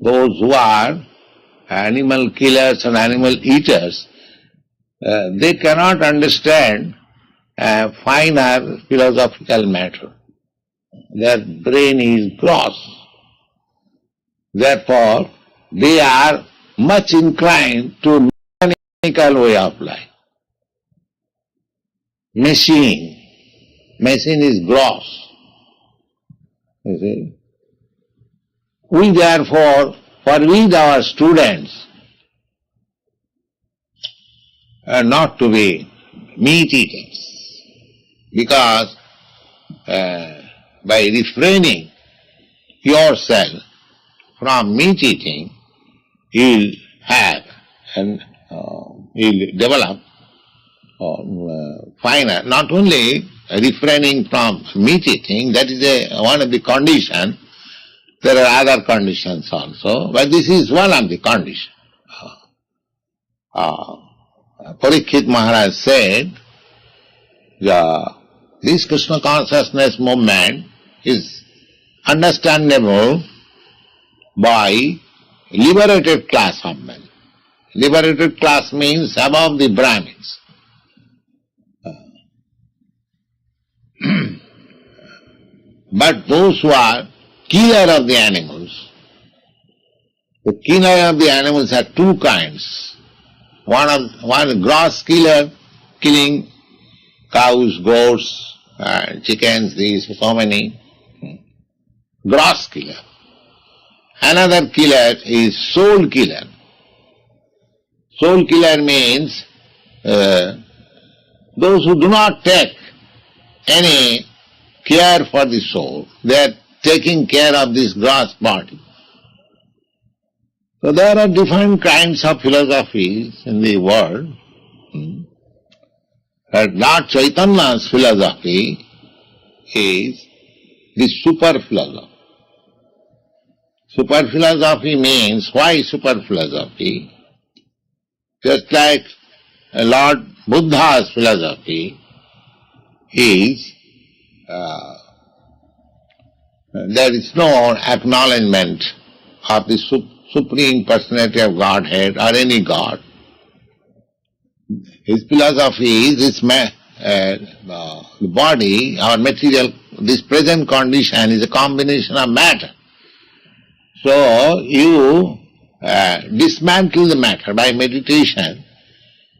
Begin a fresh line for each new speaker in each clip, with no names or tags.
those who are animal killers and animal eaters, they cannot understand finer philosophical matter. Their brain is gross. Therefore, they are much inclined to mechanical way of life. Machine is gross. You see? We therefore forbid our students not to be meat eaters, because by refraining yourself from meat eating, you'll have and you'll develop finer. Not only refraining from meat eating, that is one of the conditions. There are other conditions also, but this is one of the conditions. Parikshit Maharaj said, this Krishna consciousness movement is understandable by liberated class of men. Liberated class means above the Brahmins. But those who are killer of the animals, the killer of the animals are two kinds. One gross killer, killing cows, goats, chickens, these so many. Gross killer. Another killer is soul killer. Soul killer means those who do not take any care for the soul. They are taking care of this gross body. So there are different kinds of philosophies in the world. But Lord Chaitanya's philosophy is the super philosophy. Super philosophy means, why super philosophy? Just like Lord Buddha's philosophy is, there is no acknowledgement of the Supreme Personality of Godhead or any God. His philosophy is this the body, our material, this present condition is a combination of matter. So you dismantle the matter by meditation,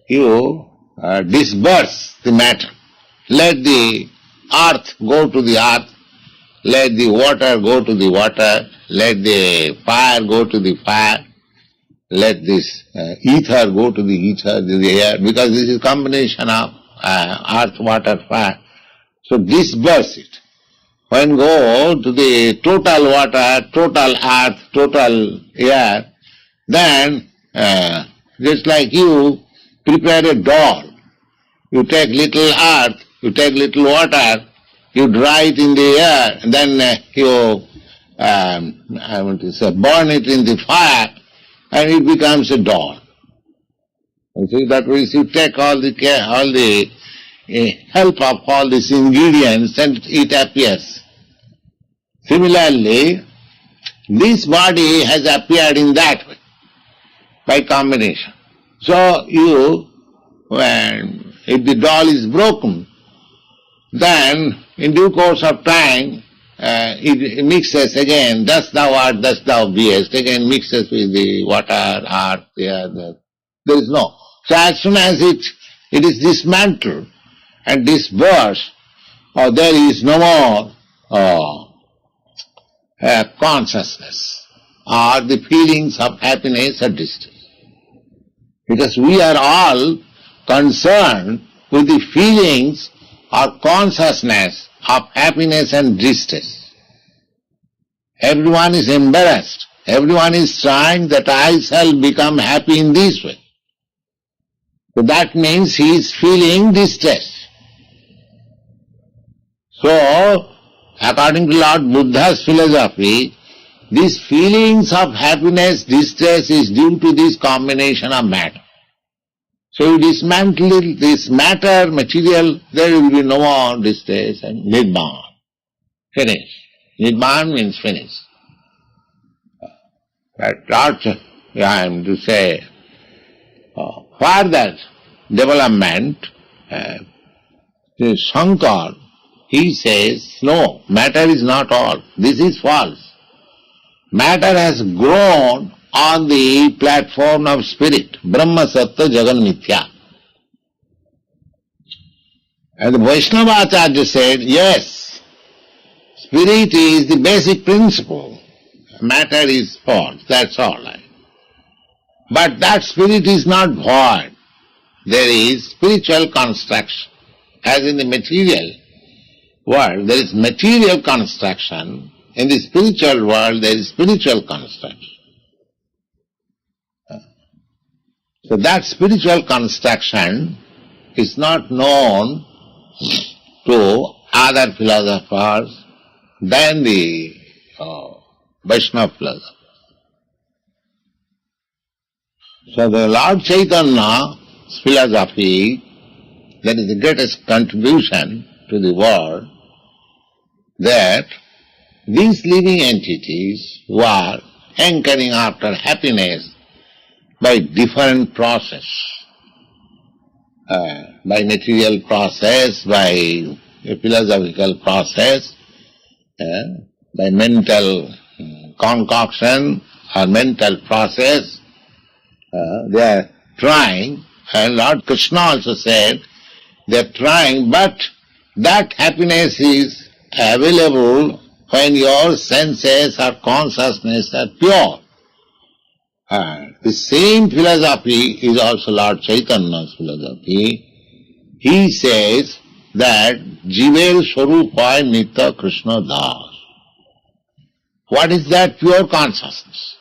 you disperse the matter. Let the earth go to the earth, let the water go to the water, let the fire go to the fire, let this ether go to the ether, the air, because this is combination of earth, water, fire. So disperse it. When go to the total water, total earth, total air, then just like you prepare a doll, you take little earth, you take little water, you dry it in the air, and then you burn it in the fire, and it becomes a doll. You see, that means you take all the care, all the help of all these ingredients, and it appears. Similarly, this body has appeared in that way, by combination. So you, if the doll is broken, then in due course of time, it mixes again, thus thou art, thus thou beest, again mixes with the water, earth, air, there is no. So as soon as it is dismantled and dispersed, there is no more consciousness or the feelings of happiness or distress. Because we are all concerned with the feelings or consciousness of happiness and distress. Everyone is embarrassed. Everyone is trying that I shall become happy in this way. So that means he is feeling distress. So, according to Lord Buddha's philosophy, these feelings of happiness, distress is due to this combination of matter. So you dismantle this matter, material, there will be no more distress and Nibbana. Finish. Nibbana means finish. But I am to say, for that development, Shankar, he says, no, matter is not all. This is false. Matter has grown on the platform of spirit, Brahma Sattva Jagan Mithya. And the Vaishnava Acharya said, yes, spirit is the basic principle. Matter is false, that's all. But that spirit is not void. There is spiritual construction. As in the material world, there is material construction. In the spiritual world, there is spiritual construction. So that spiritual construction is not known to other philosophers than the Vaishnava philosophers. So the Lord Chaitanya's philosophy, that is the greatest contribution to the world, that these living entities who are hankering after happiness by different process, by material process, by a philosophical process, by mental concoction or mental process, they are trying, and Lord Krishna also said, they are trying, but that happiness is available when your senses or consciousness are pure. The same philosophy is also Lord Chaitanya's philosophy. He says that Jivel Swarupa Nitya Krishna Das. What is that pure consciousness?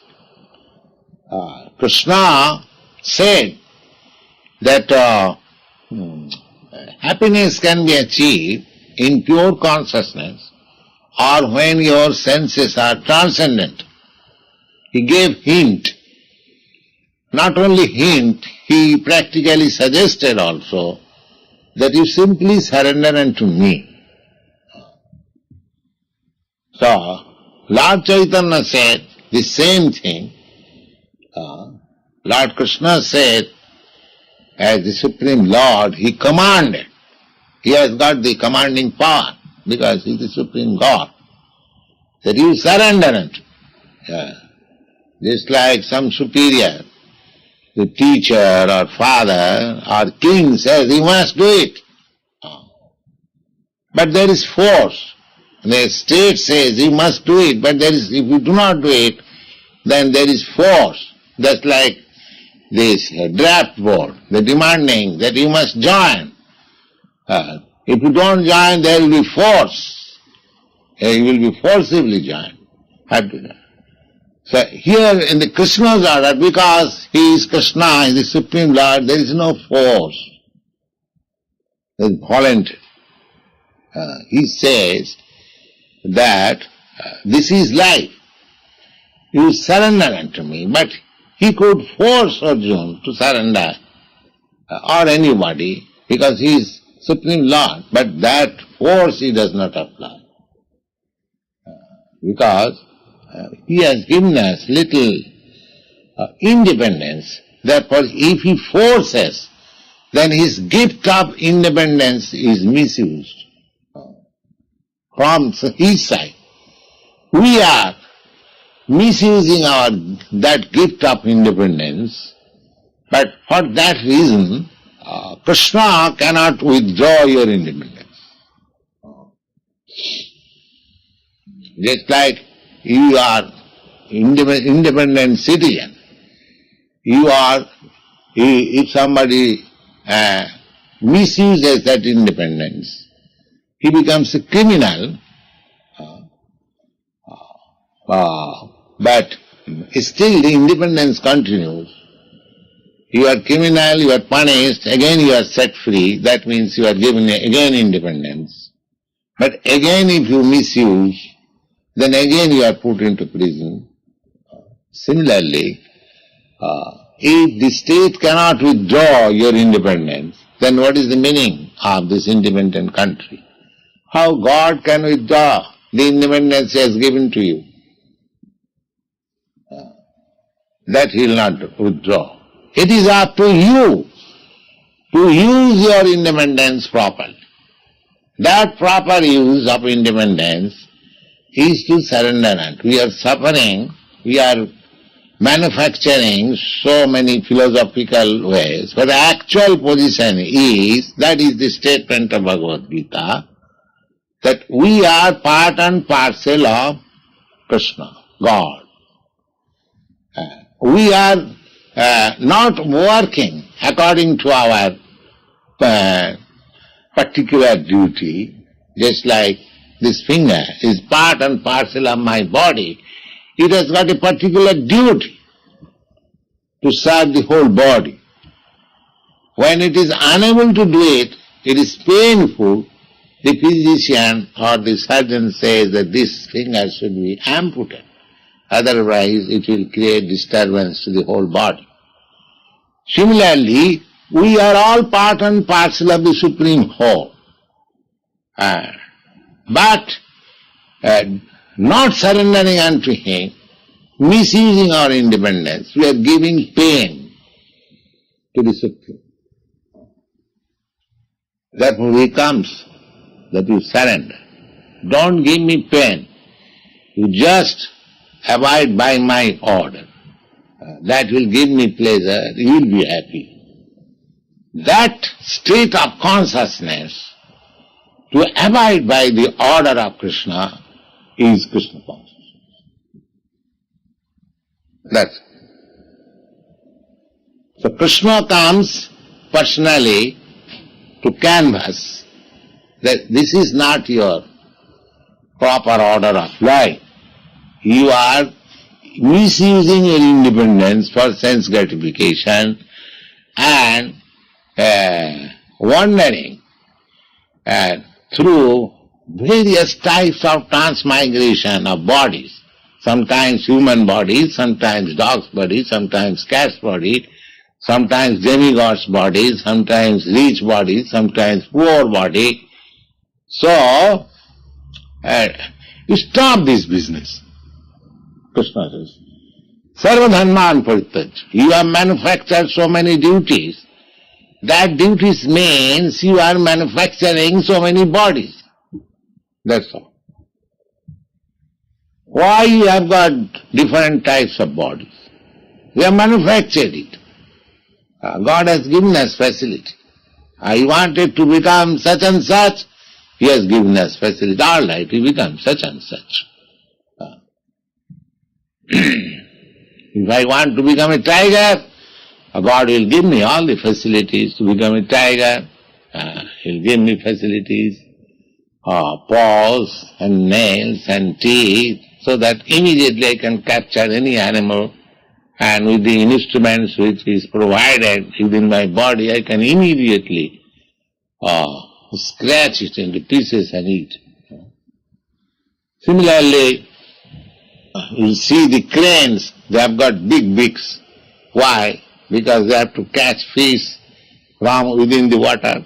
Krishna said that happiness can be achieved in pure consciousness or when your senses are transcendent. He gave hint. Not only hint, he practically suggested also that you simply surrender unto me. So, Lord Chaitanya said the same thing. Lord Krishna said, as the Supreme Lord, He commanded. He has got the commanding power because He is the Supreme God. That you surrender unto. Just like some superior, the teacher or father or king says, you must do it. But there is force. The state says you must do it, but there is, if you do not do it, then there is force. That's like this draft board, the demanding that you must join. If you don't join, there will be force. You will be forcibly joined. So here in the Krishna's order, because he is Krishna, he is the Supreme Lord, there is no force. There is voluntary. He says that this is life. You surrender unto me, but he could force Arjuna to surrender, or anybody, because he is Supreme Lord, but that force he does not apply. Because he has given us little independence, therefore if he forces, then his gift of independence is misused from his side. We are misusing that gift of independence, but for that reason, Krishna cannot withdraw your independence. Just like you are independent citizen, you are, if somebody misuses that independence, he becomes a criminal, but still the independence continues. You are criminal, you are punished, again you are set free, that means you are given again independence. But again if you misuse, then again you are put into prison. Similarly, if the state cannot withdraw your independence, then what is the meaning of this independent country? How God can withdraw the independence He has given to you? that he will not withdraw. It is up to you to use your independence properly. That proper use of independence is to surrender unto. We are suffering, we are manufacturing so many philosophical ways, but the actual position is, that is the statement of Bhagavad Gita, that we are part and parcel of Krishna, God. We are not working according to our particular duty, just like this finger is part and parcel of my body. It has got a particular duty to serve the whole body. When it is unable to do it, it is painful. The physician or the surgeon says that this finger should be amputated. Otherwise, it will create disturbance to the whole body. Similarly, we are all part and parcel of the Supreme Whole. But not surrendering unto Him, misusing our independence, we are giving pain to the Supreme. Therefore He comes that you surrender. Don't give me pain. You just abide by my order. That will give me pleasure, you will be happy. That state of consciousness, to abide by the order of Krishna, is Krishna consciousness. That's it. So Krishna comes personally to canvass that this is not your proper order of life. You are misusing your independence for sense gratification and wandering through various types of transmigration of bodies. Sometimes human bodies, sometimes dog's body, sometimes cat's body, sometimes demigod's body, sometimes rich body, sometimes poor body. So, you stop this business. Krishna says, Sarva dharman parityaj. You have manufactured so many duties. That duties means you are manufacturing so many bodies. That's all. Why you have got different types of bodies? We have manufactured it. God has given us facility. I wanted to become such and such, He has given us facility. All right, we become such and such. If I want to become a tiger, God will give me all the facilities to become a tiger. He'll give me facilities, paws and nails and teeth, so that immediately I can capture any animal, and with the instruments which is provided within my body, I can immediately scratch it into pieces and eat. Similarly, you see the cranes, they have got big beaks. Why? Because they have to catch fish from within the water.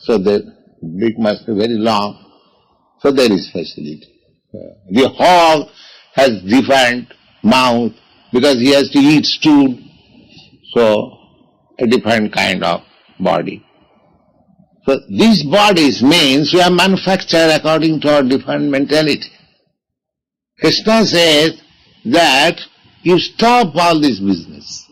So the beak must be very long. So there is facility. The hog has different mouth because he has to eat stool. So a different kind of body. So these bodies means we are manufactured according to our different mentality. Krishna says that you stop all this business.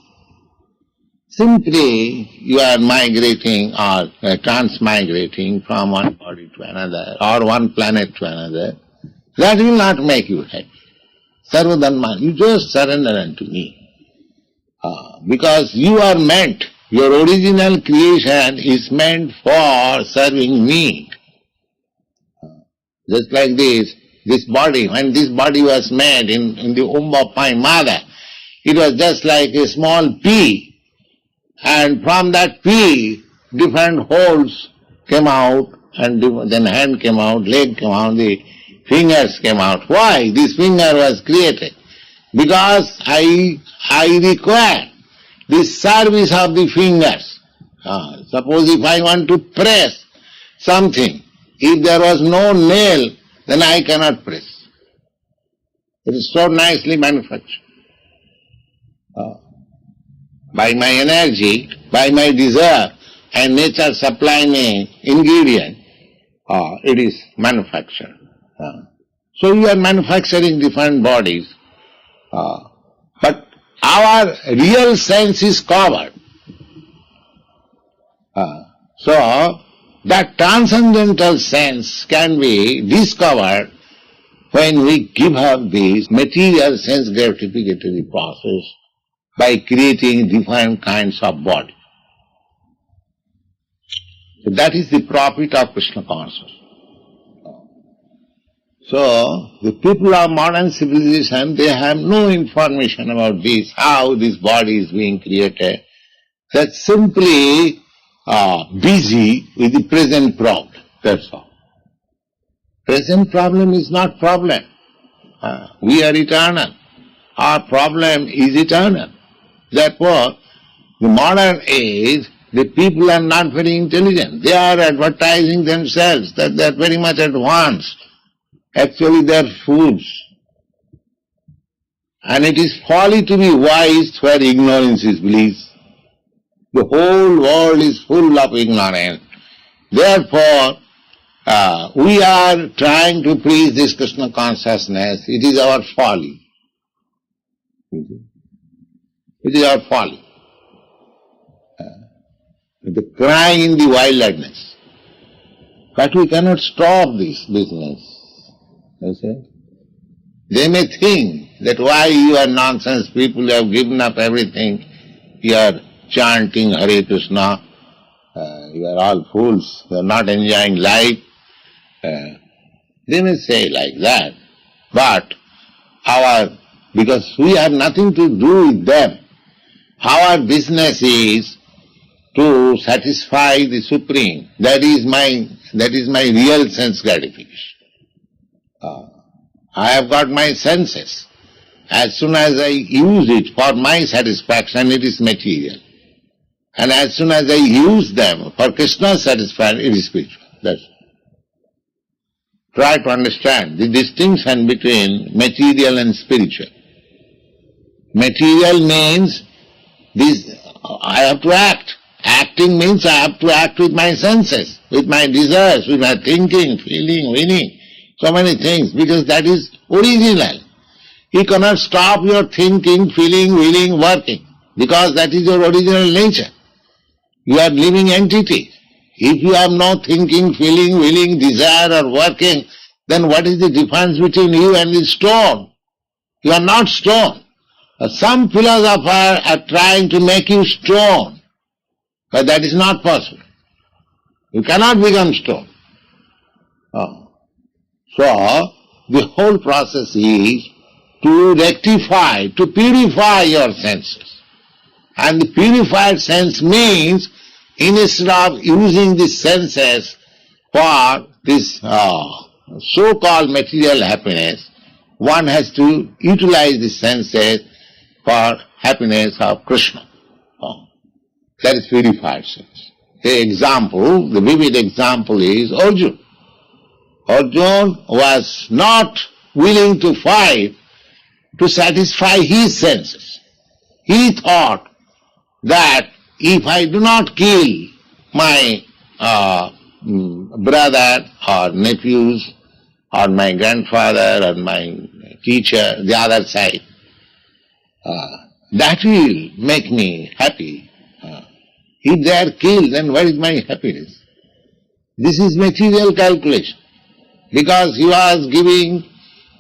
Simply you are migrating or transmigrating from one body to another or one planet to another. That will not make you happy. Sarva dharma, you just surrender unto me. Because you are meant, your original creation is meant for serving me. Just like this body, when this body was made in the womb of my mother, it was just like a small pea. And from that pea, different holes came out, and then hand came out, leg came out, the fingers came out. Why? This finger was created. Because I require the service of the fingers. Suppose if I want to press something, if there was no nail, then I cannot press. It is so nicely manufactured. By my energy, by my desire, and nature supply me ingredient, it is manufactured. So we are manufacturing different bodies, but our real sense is covered. So that transcendental sense can be discovered when we give up this material sense gratificatory process by creating different kinds of body. So that is the profit of Krishna consciousness. So the people of modern civilization, they have no information about this, how this body is being created. They're simply busy with the present problem. That's all. Present problem is not problem. We are eternal. Our problem is eternal. Therefore, the modern age, the people are not very intelligent. They are advertising themselves that they are very much advanced. Actually, they are fools. And it is folly to be wise where ignorance is bliss. The whole world is full of ignorance. Therefore, we are trying to preach this Krishna consciousness. It is our folly. It is our folly. The crying in the wilderness. But we cannot stop this business. You see? They may think that why you are nonsense people, you have given up everything, you are chanting Hare Krishna, you are all fools, you are not enjoying life. They may say like that, but because we have nothing to do with them, our business is to satisfy the Supreme. That is my real sense gratification. I have got my senses. As soon as I use it for my satisfaction, it is material. And as soon as I use them for Krishna's satisfaction, it is spiritual. That's all. Try to understand the distinction between material and spiritual. Material means this, I have to act. Acting means I have to act with my senses, with my desires, with my thinking, feeling, willing, so many things, because that is original. You cannot stop your thinking, feeling, willing, working, because that is your original nature. You are living entity. If you have no thinking, feeling, willing, desire or working, then what is the difference between you and the stone? You are not stone. Some philosophers are trying to make you stone, but that is not possible. You cannot become stone. So, the whole process is to rectify, to purify your senses. And the purified sense means, instead of using the senses for this so-called material happiness, one has to utilize the senses for happiness of Krishna. That is purified sense. The vivid example is Arjuna. Arjuna was not willing to fight to satisfy his senses. He thought that if I do not kill my brother or nephews or my grandfather or my teacher, the other side, that will make me happy. If they are killed, then where is my happiness? This is material calculation, because he was giving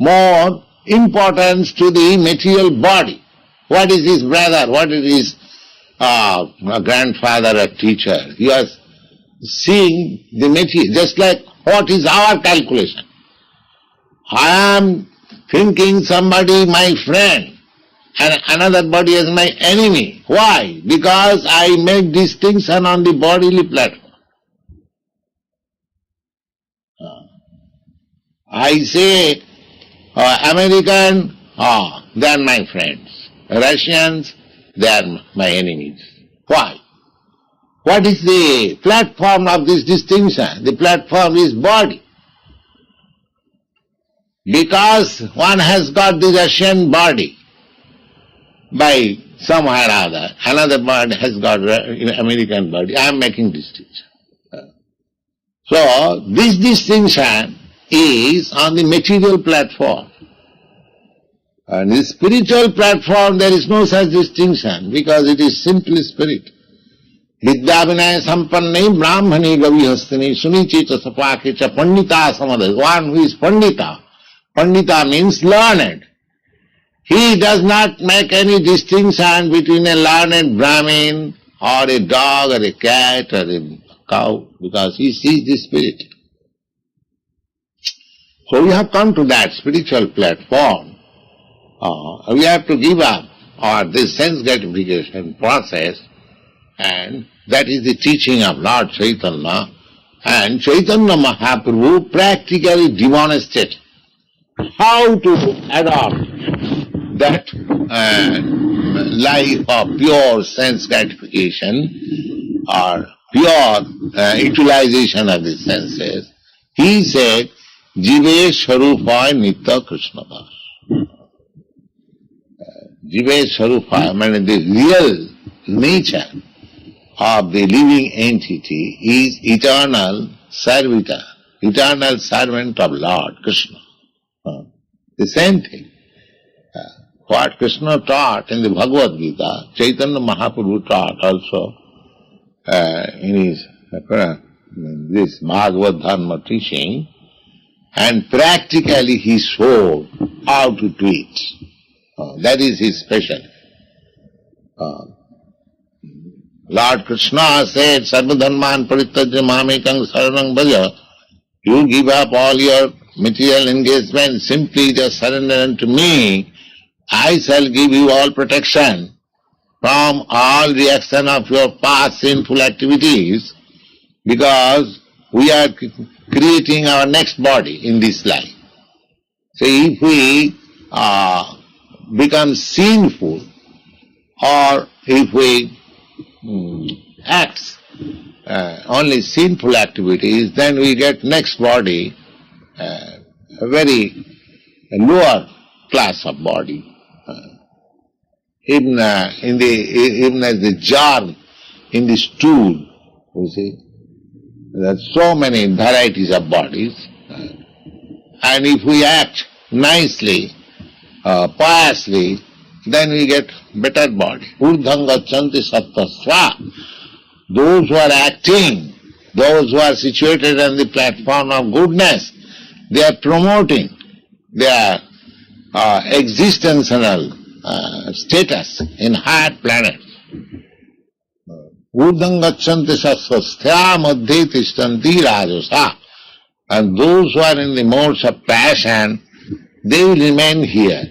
more importance to the material body. What is his brother? What is his grandfather or teacher? He was seeing the material, just like what is our calculation. I am thinking somebody my friend and another body as my enemy. Why? Because I make distinction on the bodily platform. I say, American, they are my friends. Russians, they are my enemies. Why? What is the platform of this distinction? The platform is body. Because one has got the Russian body, by somehow or other. Another bird has got American bird. I am making distinction. So this distinction is on the material platform. On the spiritual platform there is no such distinction because it is simply spirit. Vidya vinaya sampannai brahmani gavihastini sunichita sapakecha pandita samadha. One who is pandita. Pandita means learned. He does not make any distinction between a learned Brahmin or a dog or a cat or a cow because he sees the spirit. So we have come to that spiritual platform. We have to give up this sense gratification process, and that is the teaching of Lord Caitanya. And Caitanya Mahaprabhu practically demonstrated how to adopt that life of pure sense gratification or pure utilization of the senses. He said, Jive Sharupa Nitya Krishna Das. Jive Sharupa, meaning the real nature of the living entity is eternal servitor, eternal servant of Lord Krishna. The same thing. What Krishna taught in the Bhagavad Gita, Chaitanya Mahaprabhu taught also in his this Bhagavad Dharma teaching, and practically he showed how to do it. That is his specialty. Lord Krishna said, Sarva dharman parityajya mamekam saranam bhaja. You give up all your material engagement, simply just surrender unto me. I shall give you all protection from all reaction of your past sinful activities, because we are creating our next body in this life. So if we become sinful, or if we act only sinful activities, then we get next body, a very lower class of body. Even as the jar in the stool, you see, there are so many varieties of bodies, and if we act nicely, piously, then we get better body. Urdham gachanti sattvasva. Those who are acting, those who are situated on the platform of goodness, they are promoting their existential status in higher planets. Urdham gachanti sattvasthya madhye tishtanti rajasa. And those who are in the modes of passion, they will remain here.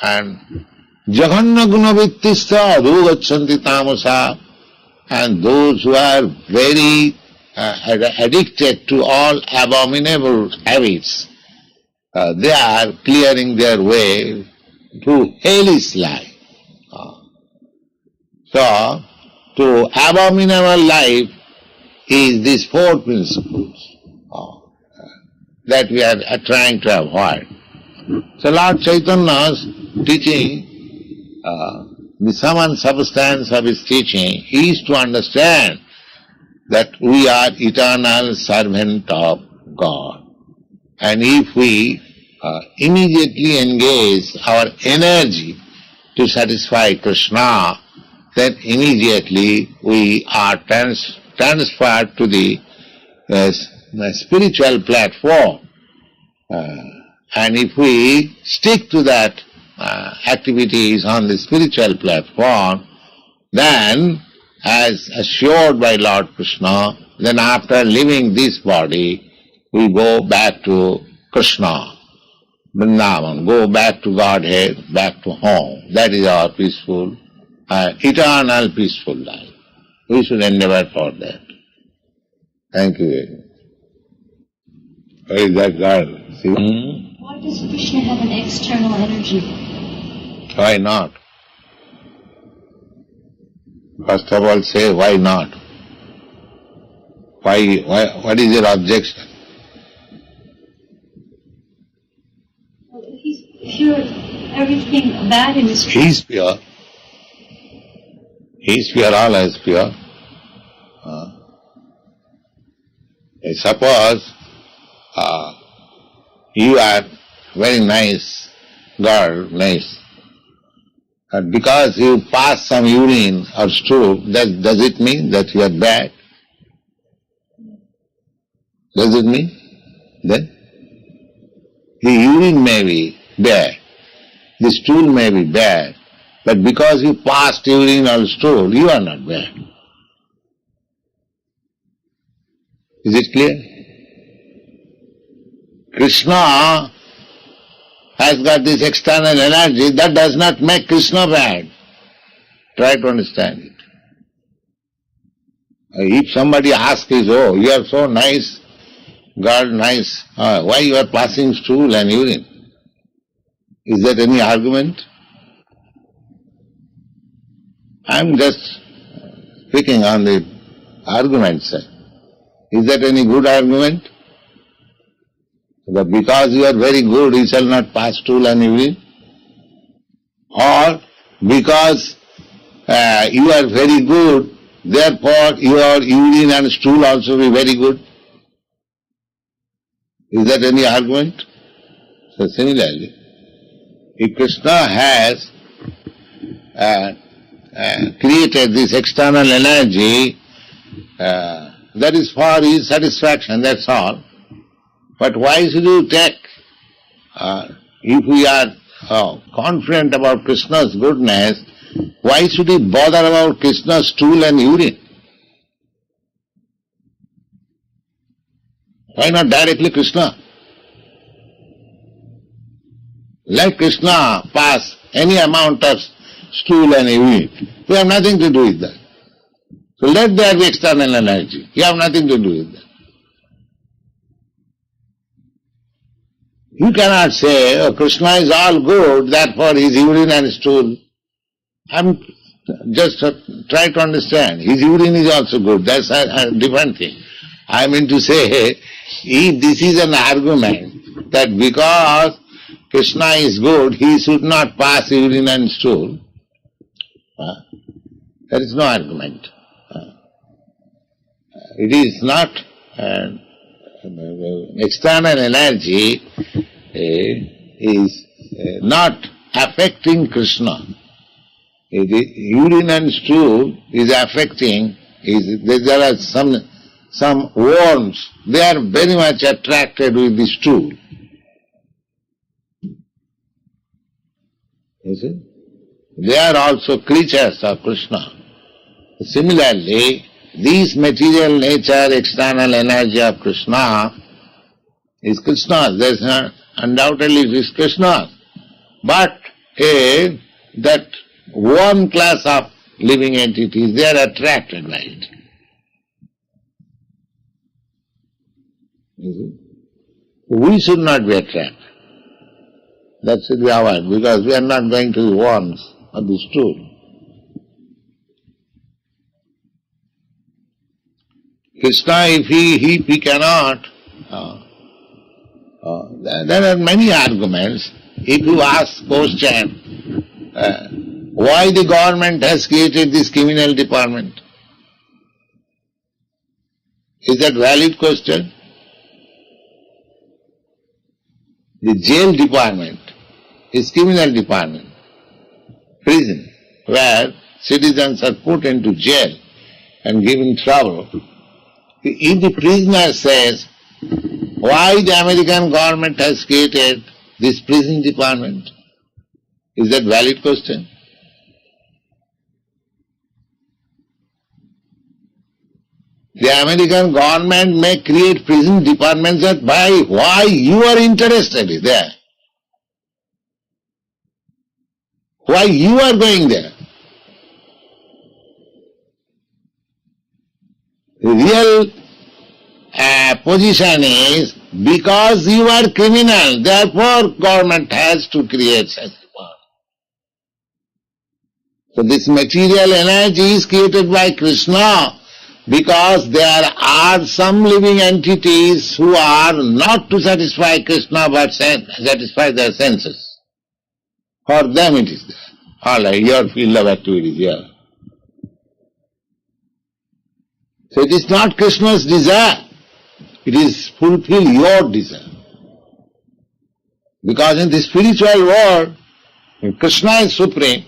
And jaganna guna vittistha adho gachanti tamasa. And those who are very addicted to all abominable habits, they are clearing their way to hellish life. So, to abominable life is these four principles that we are trying to avoid. So Lord Chaitanya's teaching, the sum and substance of his teaching is to understand that we are eternal servant of God. And if we immediately engage our energy to satisfy Krishna, then immediately we are transferred to the spiritual platform. And if we stick to that activities on the spiritual platform, then, as assured by Lord Krishna, then after leaving this body, we go back to Krishna, Vrindavan, go back to Godhead, back to home. That is our peaceful, eternal peaceful life. We should endeavor for that. Thank you very much. Where is that girl? See?
Why does Krishna have an external energy?
Why not? First of all, say why not? Why? What is your objection?
Well, if he's pure everything bad in this
He is pure. He is pure, always pure. Suppose you are very nice girl, nice. And because you pass some urine or stool, does it mean that you are bad? Does it mean? Then the urine may be bad, the stool may be bad, but because you passed urine or stool, you are not bad. Is it clear? Krishna has got this external energy, that does not make Krishna bad. Try to understand it. If somebody asks is, oh, you are so nice, God nice, why you are passing stool and urine? Is that any argument? I am just speaking on the argument side. Is that any good argument? That because you are very good, you shall not pass stool and urine? Or because you are very good, therefore your urine and stool also be very good? Is that any argument? So similarly, if Krishna has created this external energy, that is for his satisfaction, that's all. But why should you take, if we are confident about Krishna's goodness, why should we bother about Krishna's stool and urine? Why not directly Krishna? Let Krishna pass any amount of stool and urine. We have nothing to do with that. So let there be external energy. You have nothing to do with that. You cannot say, oh, Krishna is all good, therefore his urine and stool. I'm just try to understand. His urine is also good. That's a different thing. I mean to say, if this is an argument that because Krishna is good, he should not pass urine and stool, there is no argument. It is not external energy is not affecting Krishna. Urine and stool is affecting, there are some worms, they are very much attracted with the stool. You see? They are also creatures of Krishna. Similarly, this material nature, external energy of Krishna is Krishna's. There is not, undoubtedly it is Krishna's. But that one class of living entities, they are attracted by it. We should not be attracted. That should be avoided, because we are not going to the worms of the stool. Krishna, if he cannot, there are many arguments. If you ask question, why the government has created this criminal department? Is that valid question? The jail department is criminal department, prison, where citizens are put into jail and given trouble. If the prisoner says, why the American government has created this prison department, is that valid question? The American government may create prison departments, but why you are interested there? Why you are going there? The real position is, because you are criminal, therefore government has to create such department. So this material energy is created by Krishna, because there are some living entities who are not to satisfy Krishna but satisfy their senses. For them it is there. All right, your field of activity is here. So it is not Krishna's desire. It is fulfill your desire. Because in the spiritual world, Krishna is supreme.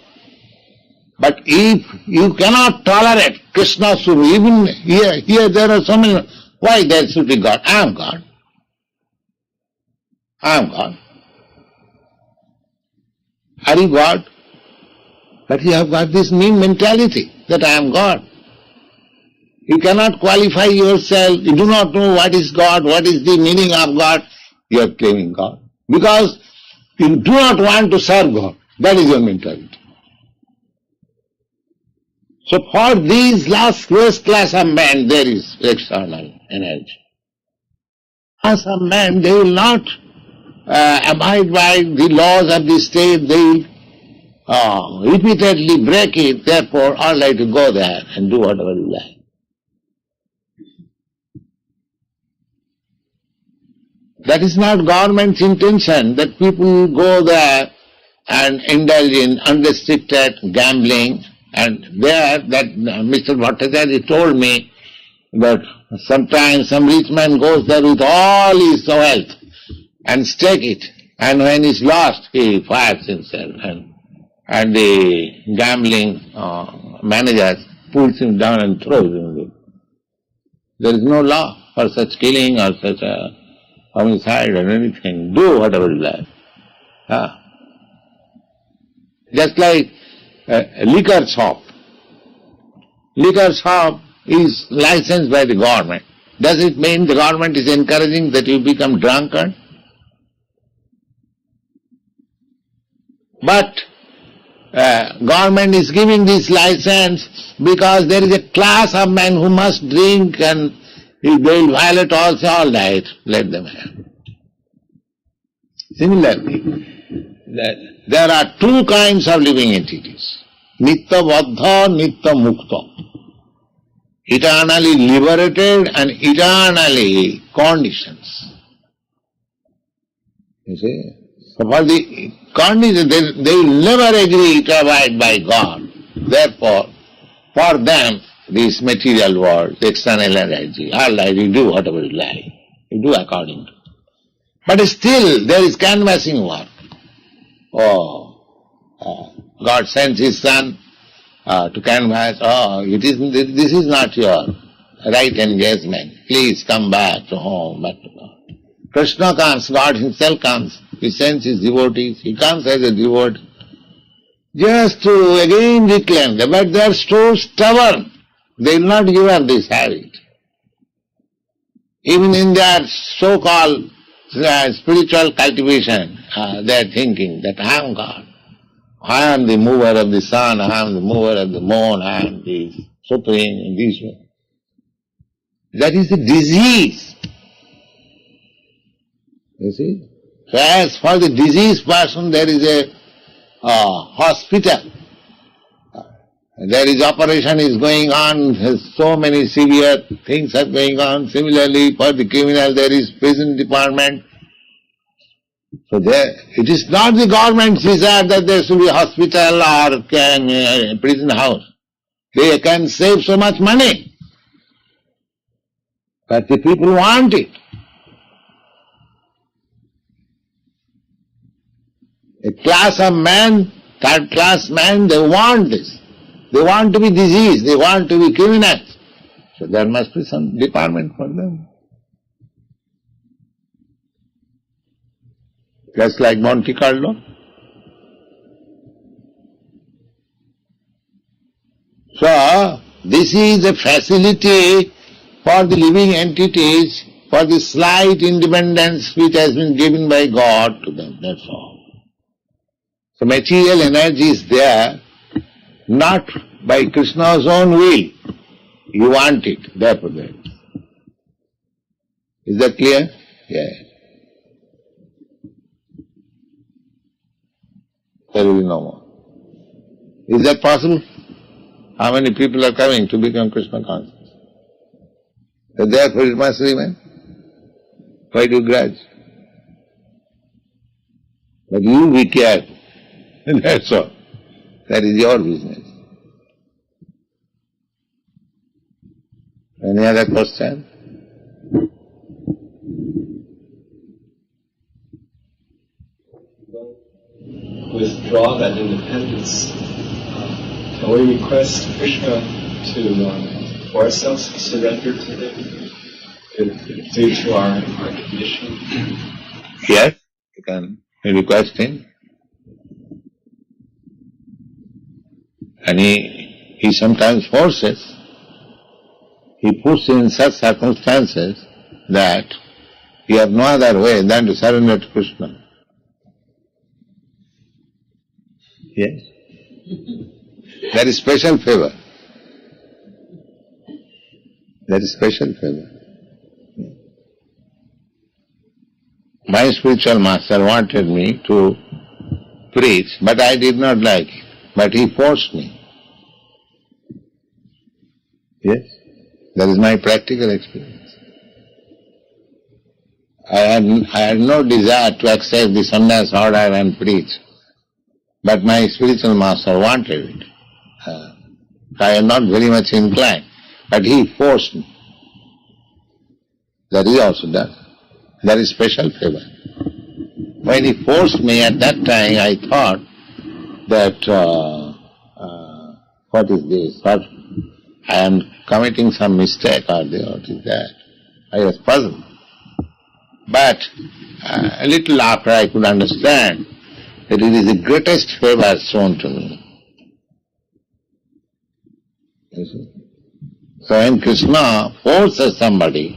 But if you cannot tolerate Krishna supreme, even here there are so many, why there should be God? I am God. I am God. Are you God? But you have got this mean mentality that I am God. You cannot qualify yourself. You do not know what is God, what is the meaning of God. You are claiming God. Because you do not want to serve God. That is your mentality. So for these lowest class of men, there is external energy. As a man, they will not abide by the laws of the state. They repeatedly break it. Therefore, all right to go there and do whatever you like. That is not government's intention, that people go there and indulge in unrestricted gambling. And there, that Mr. Bhattacharya told me that sometimes some rich man goes there with all his wealth and stake it. And when he's lost, he fires himself. And the gambling manager pulls him down and throws him. There is no law for such killing or such a homicide or anything. Do whatever you like. Just like a liquor shop. Liquor shop is licensed by the government. Does it mean the government is encouraging that you become drunkard? But government is giving this license because there is a class of men who must drink, and if they will violate also, all right, let them have. Similarly, there are two kinds of living entities. Nitya Baddha, Nitya Mukta. Eternally liberated and eternally conditions. You see? So for the conditions, they will never agree to abide by God. Therefore, for them, this material world, the external energy, all right, you do whatever you like. You do according to. But still, there is canvassing work. God sends His Son to canvass. This is not your right engagement. Please come back to home, back to God. Krishna comes, God Himself comes. He sends His devotees. He comes as a devotee just to again reclaim them. But they are so stubborn. They will not give up this habit. Even in their so-called spiritual cultivation, they are thinking that I am God. I am the mover of the sun, I am the mover of the moon, I am the supreme in this way. That is a disease. You see? So as for the diseased person, there is a hospital. There is operation is going on, so many severe things are going on. Similarly, for the criminal, there is prison department. So it is not the government's desire that there should be a hospital or prison house. They can save so much money. But the people want it. A class of men, third class men, they want this. They want to be diseased, they want to be criminals. So there must be some department for them. Just like Monte Carlo. So, this is a facility for the living entities, for the slight independence which has been given by God to them, that's all. So material energy is there, not by Krishna's own will. You want it, therefore there. Is that clear? Yeah. There will be no more. Is that possible? How many people are coming to become Krishna conscious? So therefore it must remain. Why do you grudge? But you be careful. That's all. That is your business. Any other question?
Withdraw that independence. Can we request Krishna to force us to surrender to him due to our condition?
Yes, you can request him. And he sometimes forces. He puts you in such circumstances that you have no other way than to surrender to Krishna. Yes? That is special favor. That is special favor. My spiritual master wanted me to preach, but I did not like it. But he forced me. Yes? That is my practical experience. I had no desire to accept the sannyas order and preach. But my spiritual master wanted it. I am not very much inclined. But he forced me. That is also done. That is special favor. When he forced me at that time, I thought that, what is this? What, I am committing some mistake or what is that? I was puzzled. But a little after I could understand that it is the greatest favor shown to me. You see? So when Krishna forces somebody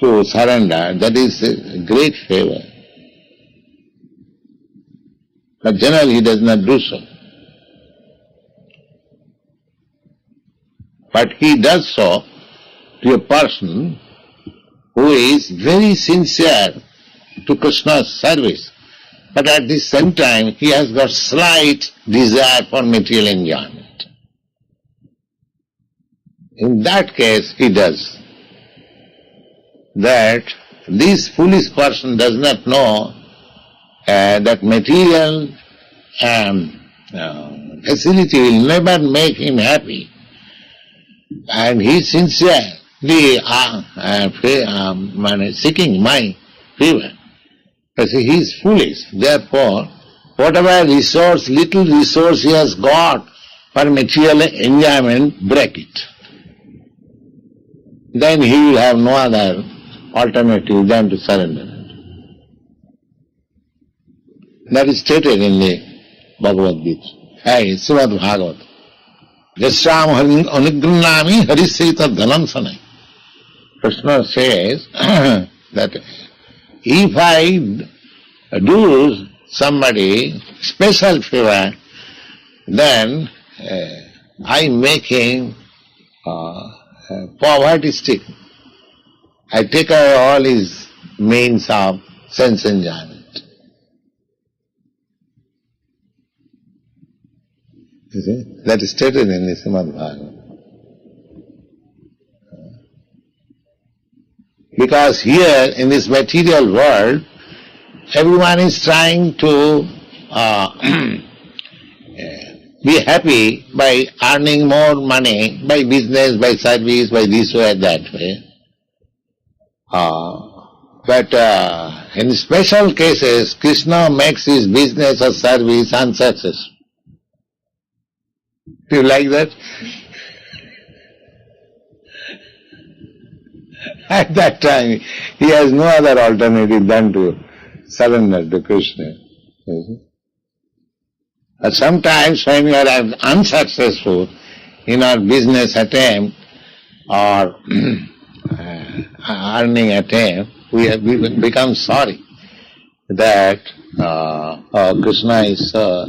to surrender, that is a great favor. But generally he does not do so. But he does so to a person who is very sincere to Krishna's service. But at the same time, he has got slight desire for material enjoyment. In that case, he does. That this foolish person does not know that material facility will never make him happy. And he is sincerely seeking my favor. But he is foolish. Therefore, whatever resource, little resource he has got for material enjoyment, break it. Then he will have no other alternative than to surrender it. That is stated in the Bhagavad Gita. Srimad Bhagavad. Yasram anugranami hariseta dhanam sanai. Krishna says that if I do somebody special favor, then I make him poverty stricken. I take away all his means of sense enjoyment. You see? That is stated in the Srimad Bhagavad. Because here in this material world, everyone is trying to be happy by earning more money, by business, by service, by this way, that way. But in special cases, Krishna makes his business or service unsuccessful. Do you like that? At that time, he has no other alternative than to surrender to Krishna. But sometimes when you are unsuccessful in our business attempt or earning attempt, we become sorry that Krishna is so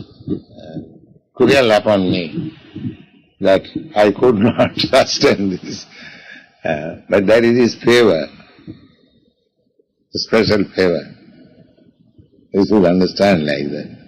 cruel upon me that I could not sustain this. But that is his favor, a special favor. You should understand like that.